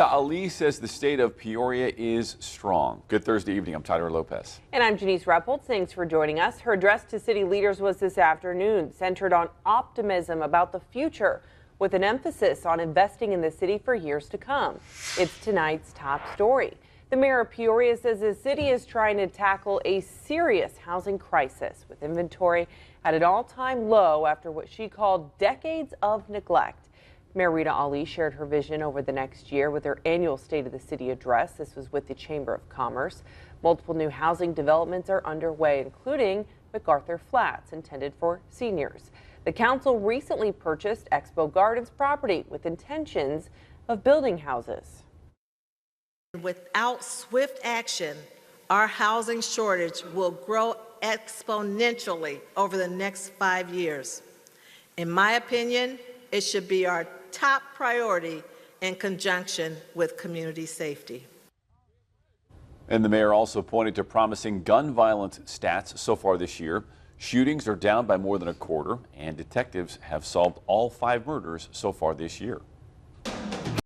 Ali says the state of Peoria is strong. Good Thursday evening. I'm Tyler Lopez. And I'm Janice Reppold. Thanks for joining us. Her address to city leaders was this afternoon, centered on optimism about the future, with an emphasis on investing in the city for years to come. It's tonight's top story. The mayor of Peoria says the city is trying to tackle a serious housing crisis, with inventory at an all-time low after what she called decades of neglect. Mayor Rita Ali shared her vision over the next year with her annual State of the City address. This was with the Chamber of Commerce. Multiple new housing developments are underway, including MacArthur Flats, intended for seniors. The council recently purchased Expo Gardens property with intentions of building houses. Without swift action, our housing shortage will grow exponentially over the next 5 years. In my opinion, it should be our top priority in conjunction with community safety. And the mayor also pointed to promising gun violence stats so far this year. Shootings are down by more than a quarter, and detectives have solved all 5 murders so far this year.